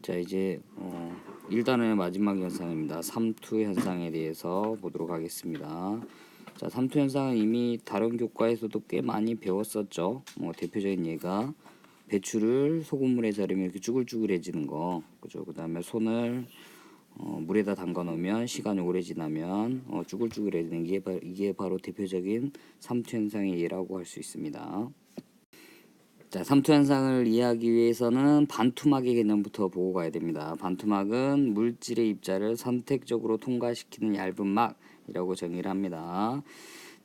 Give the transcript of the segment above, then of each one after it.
자, 이제 1단원의 마지막 현상입니다. 삼투 현상에 대해서 보도록 하겠습니다. 자, 삼투 현상은 이미 다른 교과에서도 꽤 많이 배웠었죠. 대표적인 예가 배추를 소금물에 절이면 이렇게 쭈글쭈글해지는 거, 그죠? 그 다음에 손을 물에다 담가 놓으면 시간이 오래 지나면 쭈글쭈글해지는 이게 바로 대표적인 삼투 현상의 예라고 할 수 있습니다. 자, 삼투 현상을 이해하기 위해서는 반투막의 개념부터 보고 가야 됩니다. 반투막은 물질의 입자를 선택적으로 통과시키는 얇은 막이라고 정의를 합니다.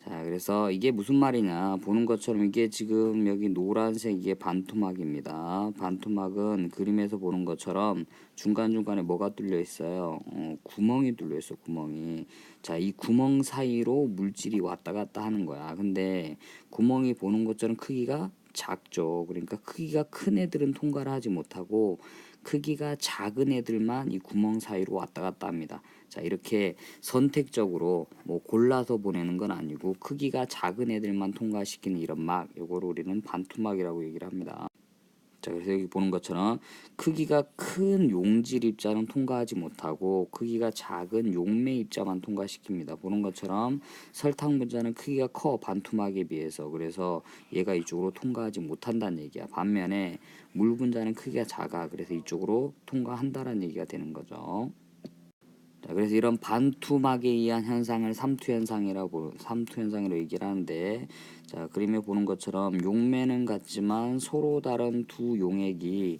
자, 그래서 이게 무슨 말이냐 보는 것처럼 이게 지금 여기 노란색 이게 반투막입니다. 반투막은 그림에서 보는 것처럼 중간중간에 뭐가 뚫려 있어요? 구멍이 뚫려 있어, 구멍이. 자, 이 구멍 사이로 물질이 왔다 갔다 하는 거야. 근데 구멍이 보는 것처럼 크기가 작죠. 그러니까 크기가 큰 애들은 통과를 하지 못하고 크기가 작은 애들만 이 구멍 사이로 왔다 갔다 합니다. 자, 이렇게 선택적으로 뭐 골라서 보내는 건 아니고 크기가 작은 애들만 통과시키는 이런 막, 요거를 우리는 반투막이라고 얘기를 합니다. 자, 그래서 여기 보는 것처럼 크기가 큰 용질 입자는 통과하지 못하고 크기가 작은 용매 입자만 통과시킵니다. 보는 것처럼 설탕 분자는 크기가 커, 반투막에 비해서. 그래서 얘가 이쪽으로 통과하지 못한다는 얘기야. 반면에 물 분자는 크기가 작아. 그래서 이쪽으로 통과한다는 얘기가 되는 거죠. 자, 그래서 이런 반투막에 의한 현상을 삼투 현상이라고 얘기를 하는데, 자, 그림에 보는 것처럼 용매는 같지만 서로 다른 두 용액이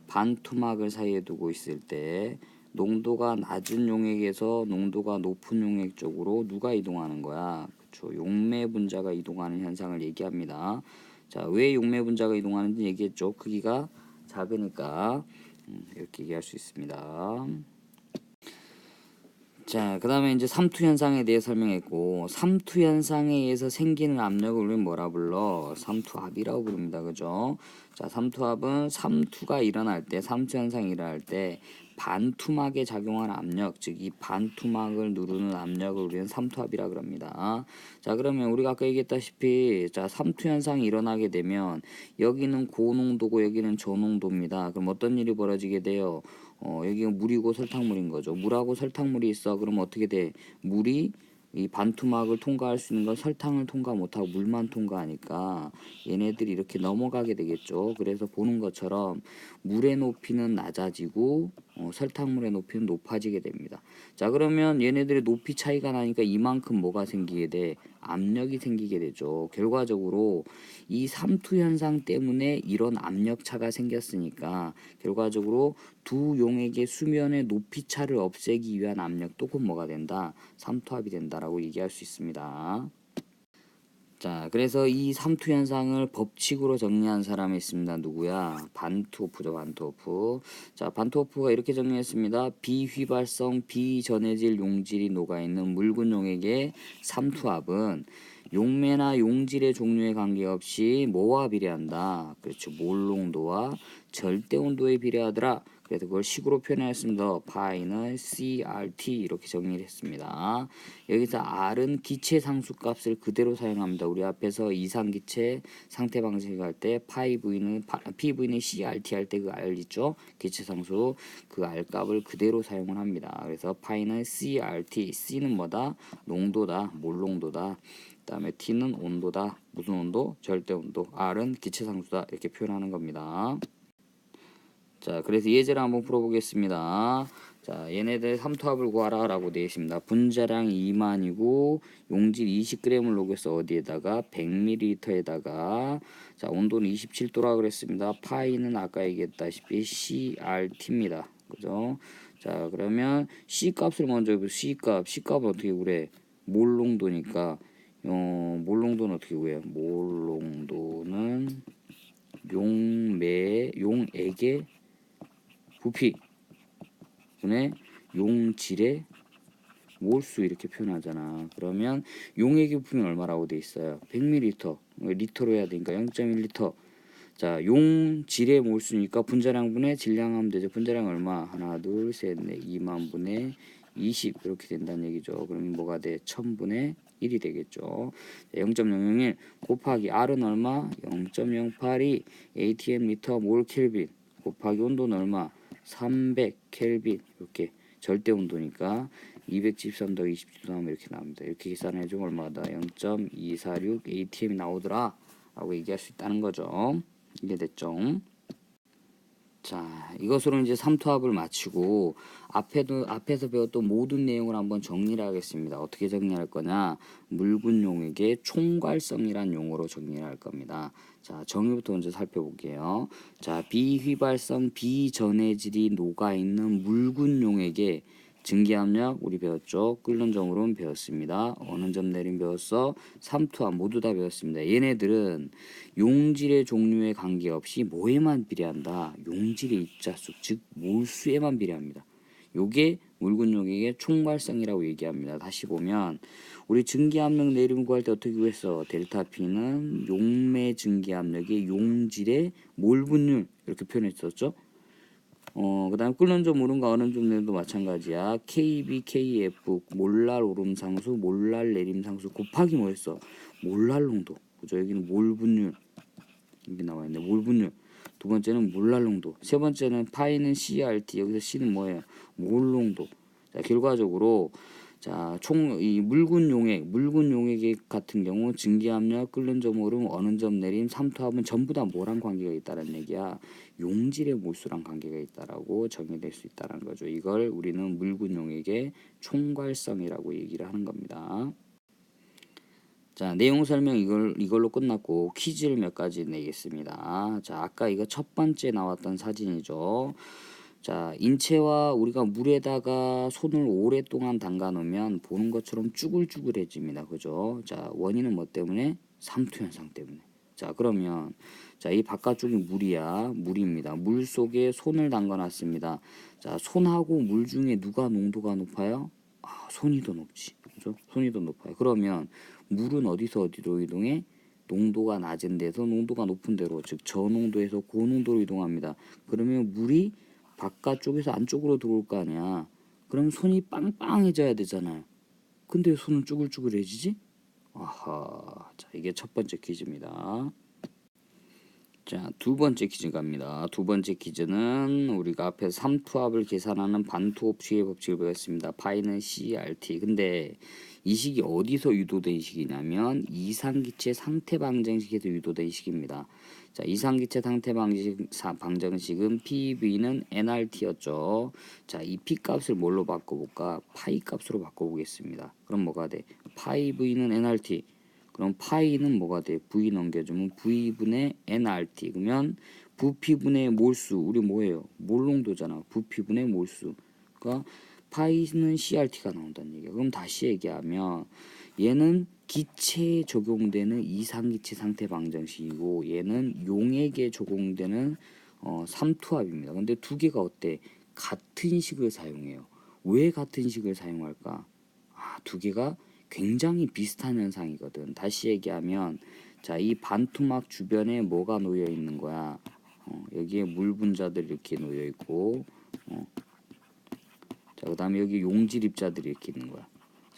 반투막을 사이에 두고 있을 때 농도가 낮은 용액에서 농도가 높은 용액 쪽으로 누가 이동하는 거야? 그렇죠. 용매 분자가 이동하는 현상을 얘기합니다. 자, 왜 용매 분자가 이동하는지 얘기했죠. 크기가 작으니까 이렇게 얘기할 수 있습니다. 자, 그 다음에 이제 삼투 현상에 대해 설명했고, 삼투 현상에 의해서 생기는 압력을 우리는 뭐라 불러? 삼투압이라고 부릅니다. 그죠? 자, 삼투압은 삼투가 일어날 때, 삼투 현상이 일어날 때 반투막에 작용하는 압력, 즉 이 반투막을 누르는 압력을 우리는 삼투압이라 그럽니다. 자, 그러면 우리가 아까 얘기했다시피, 자, 삼투 현상이 일어나게 되면 여기는 고농도고 여기는 저농도입니다. 그럼 어떤 일이 벌어지게 돼요? 여기가 물이고 설탕물인 거죠. 물하고 설탕물이 있어. 그럼 어떻게 돼? 물이 이 반투막을 통과할 수 있는 건 설탕을 통과 못하고 물만 통과하니까 얘네들이 이렇게 넘어가게 되겠죠. 그래서 보는 것처럼 물의 높이는 낮아지고 설탕물의 높이는 높아지게 됩니다. 자, 그러면 얘네들의 높이 차이가 나니까 이만큼 뭐가 생기게 돼? 압력이 생기게 되죠. 결과적으로 이 삼투 현상 때문에 이런 압력 차가 생겼으니까 결과적으로 두 용액의 수면의 높이 차를 없애기 위한 압력도 곧 뭐가 된다? 삼투압이 된다라고 얘기할 수 있습니다. 자, 그래서 이 삼투 현상을 법칙으로 정리한 사람이 있습니다. 누구야? 반트호프죠, 반트호프. 자, 반트호프가 이렇게 정리했습니다. 비휘발성, 비전해질 용질이 녹아있는 묽은 용액의 삼투압은 용매나 용질의 종류에 관계없이 뭐와 비례한다? 그렇죠. 몰농도와 절대온도에 비례하더라. 그래서 그걸 식으로 표현했습니다. 파이는 CRT 이렇게 정리를 했습니다. 여기서 R은 기체 상수값을 그대로 사용합니다. 우리 앞에서 이상기체 상태 방식할 때 PV는 CRT 할 때 그 R 있죠? 기체 상수 그 R 값을 그대로 사용을 합니다. 그래서 파이는 CRT, C는 뭐다? 농도다, 몰농도다. 그 다음에 T는 온도다. 무슨 온도? 절대 온도. R은 기체 상수다. 이렇게 표현하는 겁니다. 자, 그래서 예제를 한번 풀어보겠습니다. 자, 얘네들 삼투압을 구하라 라고 되어 있습니다. 분자량 2만이고 용질 20g을 녹여서 어디에다가 100ml에다가 자, 온도는 27도라 그랬습니다. 파이는 아까 얘기했다시피 CRT입니다. 그죠? 자, 그러면 C 값을 먼저 해보세요. C 값은 어떻게 구해? 몰농도니까 몰농도는 어떻게 구해요? 몰농도는 용액의 부피 분의 용질의 몰수 이렇게 표현하잖아. 그러면 용액의 부피는 얼마라고 돼 있어요? 100ml. 리터로 해야 되니까 0.1리터. 자, 용질의 몰수니까 분자량분의 질량 하면 되죠. 분자량 얼마? 하나, 둘, 셋, 넷, 2만 분의 20 이렇게 된다는 얘기죠. 그러면 뭐가 돼? 1000분의 1이 되겠죠. 0.001 곱하기 R은 얼마? 0.082 atm 리터 몰 켈빈. 곱하기 온도는 얼마? 300 켈빈. 이렇게 절대 온도니까 273 더하기 27 하면 이렇게 나옵니다. 이렇게 계산해 주면 얼마다? 0.246 atm이 나오더라 라고 얘기할 수 있다는 거죠. 이게 됐죠? 자, 이것으로 이제 삼투압을 마치고 앞에서 배웠던 모든 내용을 한번 정리를 하겠습니다. 어떻게 정리할 거냐? 묽은 용액의 총괄성이란 용어로 정리를 할 겁니다. 자, 정의부터 먼저 살펴볼게요. 자, 비휘발성 비전해질이 녹아있는 묽은 용액의 증기압력 우리 배웠죠. 끓는 점으로는 배웠습니다. 어느 점 내림 배웠어? 삼투압 모두 다 배웠습니다. 얘네들은 용질의 종류에 관계없이 뭐에만 비례한다? 용질의 입자수 즉 몰수에만 비례합니다. 요게 묽은 용액의 총괄성이라고 얘기합니다. 다시 보면 우리 증기압력 내림 구할 때 어떻게 구했어? 델타 P는 용매 증기압력의 용질의 몰 분율 이렇게 표현했었죠. 그 다음에 끓는 점 오름과 어는 점 내림도 마찬가지야. KB, KF 몰랄 오름 상수, 몰랄 내림 상수 곱하기 뭐였어? 몰랄 농도. 그죠? 여기는 몰 분율 이게 나와 있네. 몰 분율. 두 번째는 몰랄 농도. 세 번째는 파이는 CRT. 여기서 C는 뭐예요? 몰 농도. 자, 결과적으로 자, 이 묽은 용액 같은 경우 증기압력, 끓는 점 오름, 어는 점 내림, 삼투압은 전부 다 뭐랑 관계가 있다는 얘기야? 용질의 몰수랑 관계가 있다라고 정의될 수 있다는 거죠. 이걸 우리는 묽은 용액의 총괄성이라고 얘기를 하는 겁니다. 자, 내용 설명 이걸로 끝났고 퀴즈를 몇 가지 내겠습니다. 자, 아까 이거 첫 번째 나왔던 사진이죠. 자, 인체와 우리가 물에다가 손을 오랫동안 담가 놓으면 보는 것처럼 쭈글쭈글해집니다. 그죠? 자, 원인은 뭐 때문에? 삼투 현상 때문에. 자, 그러면 자, 이 바깥쪽이 물입니다. 물 속에 손을 담가 놨습니다. 자, 손하고 물 중에 누가 농도가 높아요? 아, 손이 더 높지. 그죠? 손이 더 높아요. 그러면 물은 어디서 어디로 이동해? 농도가 낮은 데서 농도가 높은 데로, 즉 저농도에서 고농도로 이동합니다. 그러면 물이 바깥쪽에서 안쪽으로 들어올 거 아니야. 그럼 손이 빵빵해져야 되잖아요. 근데 손은 쭈글쭈글해지지? 아하. 자, 이게 첫 번째 퀴즈입니다. 자, 두 번째 퀴즈 갑니다. 두 번째 퀴즈는 우리가 앞에서 삼투압을 계산하는 반투압식의 법칙을 배웠습니다. 파이는 CRT. 근데 이 식이 어디서 유도된 식이냐면 이상기체 상태 방정식에서 유도된 식입니다. 자, 이상기체 상태 방정식은 PV는 nRT였죠. 자, 이 P 값을 뭘로 바꿔볼까? 파이 값으로 바꿔보겠습니다. 그럼 뭐가 돼? 파이 V는 nRT. 그럼 파이는 뭐가 돼? V 넘겨주면 V분의 nRT. 그러면 부피분의 몰수. 우리 뭐예요? 몰농도잖아. 부피분의 몰수. 그러니까 파이는 CRT가 나온다는 얘기야. 그럼 다시 얘기하면 얘는 기체에 적용되는 이상기체 상태 방정식이고 얘는 용액에 적용되는 삼투압입니다. 근데 두 개가 어때? 같은 식을 사용해요. 왜 같은 식을 사용할까? 아, 두 개가 굉장히 비슷한 현상이거든. 다시 얘기하면 자, 이 반투막 주변에 뭐가 놓여 있는 거야? 여기에 물 분자들이 이렇게 놓여 있고 자, 그 다음에 여기 용질 입자들이 이렇게 있는 거야.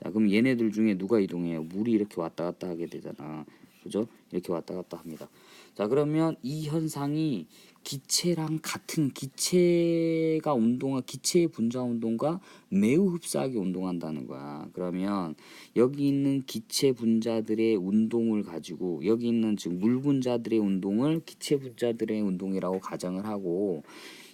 자, 그럼 얘네들 중에 누가 이동해요? 물이 이렇게 왔다 갔다 하게 되잖아. 그죠? 이렇게 왔다 갔다 합니다. 자, 그러면 이 현상이 기체랑 같은 기체의 분자 운동과 매우 흡사하게 운동한다는 거야. 그러면 여기 있는 기체 분자들의 운동을 가지고 여기 있는 즉 물 분자들의 운동을 기체 분자들의 운동이라고 가정을 하고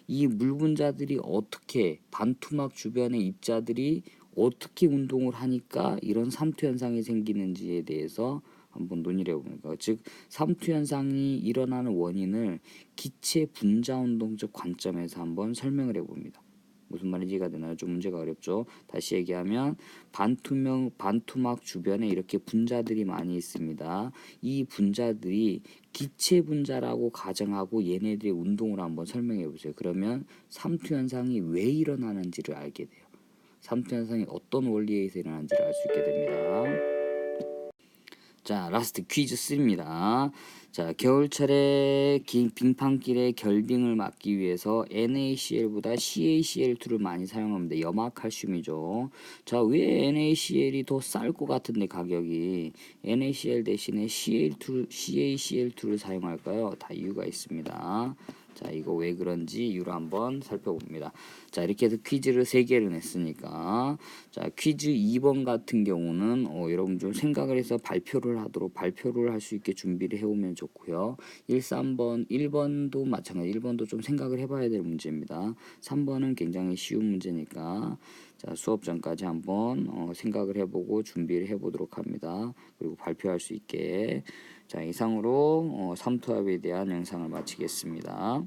이 물 분자들이 어떻게 반투막 주변의 입자들이 어떻게 운동을 하니까 이런 삼투 현상이 생기는지에 대해서 한번 논의를 해봅니다. 즉 삼투 현상이 일어나는 원인을 기체 분자 운동적 관점에서 한번 설명을 해봅니다. 무슨 말인지 이해가 되나요? 좀 문제가 어렵죠. 다시 얘기하면 반투막 주변에 이렇게 분자들이 많이 있습니다. 이 분자들이 기체 분자라고 가정하고 얘네들의 운동을 한번 설명해 보세요. 그러면 삼투 현상이 왜 일어나는지를 알게 돼요. 삼투 현상이 어떤 원리에 의해서 일어나는지를 알 수 있게 됩니다. 자, 라스트 퀴즈 3입니다. 자, 겨울철에 빙판길의 결빙을 막기 위해서 NaCl보다 CaCl2를 많이 사용합니다. 염화칼슘이죠. 자, 왜 NaCl이 더 쌀 것 같은데 가격이 NaCl 대신에 CaCl2를 사용할까요? 다 이유가 있습니다. 자, 이거 왜 그런지 이유를 한번 살펴봅니다. 자, 이렇게 해서 퀴즈를 3개를 냈으니까 자, 퀴즈 2번 같은 경우는 여러분 좀 생각을 해서 발표를 할 수 있게 준비를 해오면 좋고요. 3번, 1번도 마찬가지. 1번도 좀 생각을 해봐야 될 문제입니다. 3번은 굉장히 쉬운 문제니까 자, 수업 전까지 한번 생각을 해보고 준비를 해보도록 합니다. 그리고 발표할 수 있게. 자, 이상으로 삼투압에 대한 영상을 마치겠습니다.